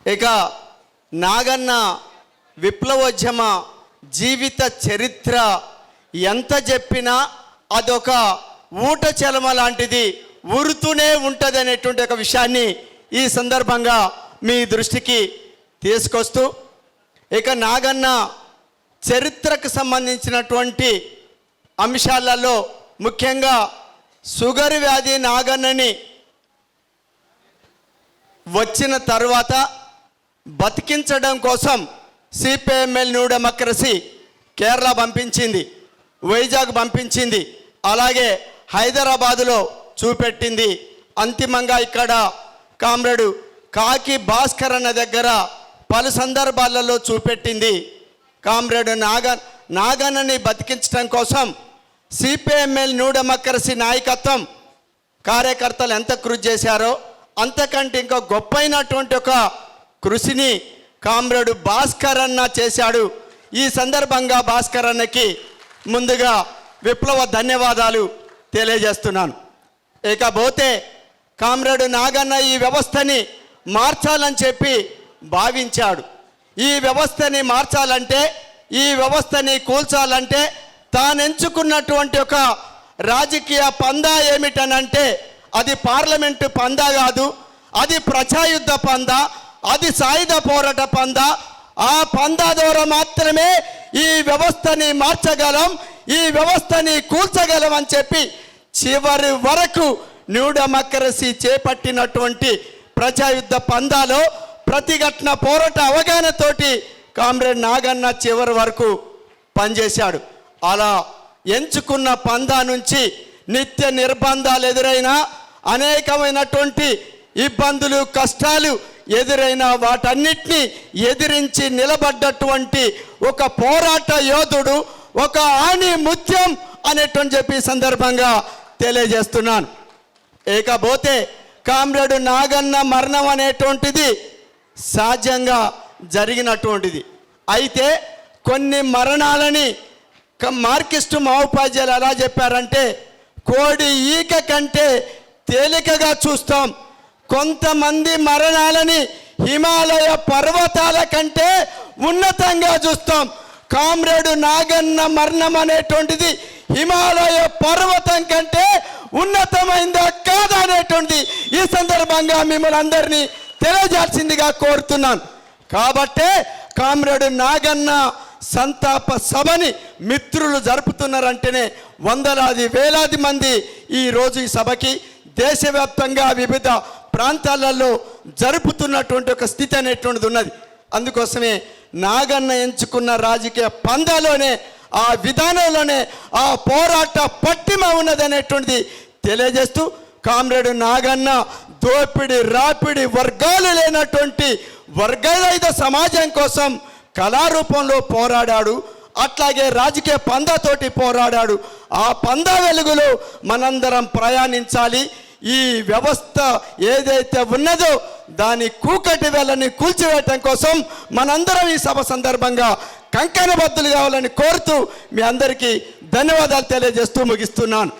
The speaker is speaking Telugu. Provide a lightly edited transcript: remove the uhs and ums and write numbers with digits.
ఇక నాగన్న విప్లవోద్యమ జీవిత చరిత్ర ఎంత చెప్పినా అదొక ఊట చలమ లాంటిది, ఊరుతూనే ఉంటుంది అనేటువంటి ఒక విషయాన్ని ఈ సందర్భంగా మీ దృష్టికి తీసుకొస్తూ, ఇక నాగన్న చరిత్రకు సంబంధించినటువంటి అంశాలలో ముఖ్యంగా షుగర్ వ్యాధి నాగన్నని వచ్చిన తర్వాత బతికించడం కోసం సిపిఎంఎల్ న్యూ డెమోక్రసీ కేరళ పంపించింది, వైజాగ్ పంపించింది, అలాగే హైదరాబాదులో చూపెట్టింది. అంతిమంగా ఇక్కడ కామ్రేడు కాకి భాస్కర్ అన్న దగ్గర పలు సందర్భాలలో చూపెట్టింది. కామ్రేడు నాగన్నని బతికించడం కోసం సిపిఎంఎల్ న్యూ డెమోక్రసీ నాయకత్వం కార్యకర్తలు ఎంత కృషి చేశారో అంతకంటే ఇంకా గొప్పైనటువంటి ఒక కృషిని కామ్రేడు భాస్కర్ అన్న చేశాడు. ఈ సందర్భంగా భాస్కర్ అన్నకి ముందుగా విప్లవ ధన్యవాదాలు తెలియజేస్తున్నాను. ఇకపోతే కామ్రేడు నాగన్న ఈ వ్యవస్థని మార్చాలని చెప్పి భావించాడు. ఈ వ్యవస్థని మార్చాలంటే, ఈ వ్యవస్థని కూల్చాలంటే తాను ఎంచుకున్నటువంటి ఒక రాజకీయ పందా ఏమిటనంటే అది పార్లమెంటు పందా కాదు, అది ప్రజాయుద్ధ పందా, అది సాయుధ పోరాట పందా. ఆ పందా ద్వారా మాత్రమే ఈ వ్యవస్థని మార్చగలం, ఈ వ్యవస్థని కూల్చగలం అని చెప్పి చివరి వరకు న్యూ డెమోక్రసీ చేపట్టినటువంటి ప్రజాయుద్ధ పందాలో ప్రతిఘటన పోరాట అవగాహనతోటి కామ్రేడ్ నాగన్న చివరి వరకు పనిచేశాడు. అలా ఎంచుకున్న పందా నుంచి నిత్య నిర్బంధాలు ఎదురైనా, అనేకమైనటువంటి ఇబ్బందులు కష్టాలు ఎదురైన వాటన్నిటినీ ఎదిరించి నిలబడ్డటువంటి ఒక పోరాట యోధుడు, ఒక ఆణి ముత్యం అనేటువంటి చెప్పి సందర్భంగా తెలియజేస్తున్నాను. ఇకపోతే కామ్రేడు నాగన్న మరణం అనేటువంటిది సహజంగా జరిగినటువంటిది. అయితే కొన్ని మరణాలని మార్కిస్టు మావోపాధ్యాయులు ఎలా చెప్పారంటే కోడి ఈక కంటే తేలికగా చూస్తాం, కొంతమంది మరణాలని హిమాలయ పర్వతాల కంటే ఉన్నతంగా చూస్తాం. కామ్రేడు నాగన్న మరణం అనేటువంటిది హిమాలయ పర్వతం కంటే ఉన్నతమైందా కాదా అనేటువంటి ఈ సందర్భంగా మిమ్మల్ని అందరినీ తెలియజేయాల్సిందిగా కోరుతున్నాను. కాబట్టే కామ్రేడు నాగన్న సంతాప సభని మిత్రులు జరుపుతున్నారంటేనే వందలాది వేలాది మంది ఈరోజు ఈ సభకి దేశవ్యాప్తంగా వివిధ ప్రాంతాలలో జరుపుతున్నటువంటి ఒక స్థితి అనేటువంటిది ఉన్నది. అందుకోసమే నాగన్న ఎంచుకున్న రాజకీయ పందాలోనే, ఆ విధానంలోనే ఆ పోరాట పట్టిమ ఉన్నది అనేటువంటిది తెలియజేస్తూ, కామ్రేడు నాగన్న దోపిడి రాపిడి వర్గాలు లేనటువంటి వర్గరహిత సమాజం కోసం కళారూపంలో పోరాడాడు, అట్లాగే రాజకీయ పందాతోటి పోరాడాడు. ఆ పందా వెలుగులో మనందరం ప్రయాణించాలి. ఈ వ్యవస్థ ఏదైతే ఉన్నదో దాని కూకటి వేలని కూల్చివేయటం కోసం మనందరం ఈ సభ సందర్భంగా కంకణబద్దులు కావాలని కోరుతూ మీ అందరికీ ధన్యవాదాలు తెలియజేస్తూ ముగిస్తున్నాను.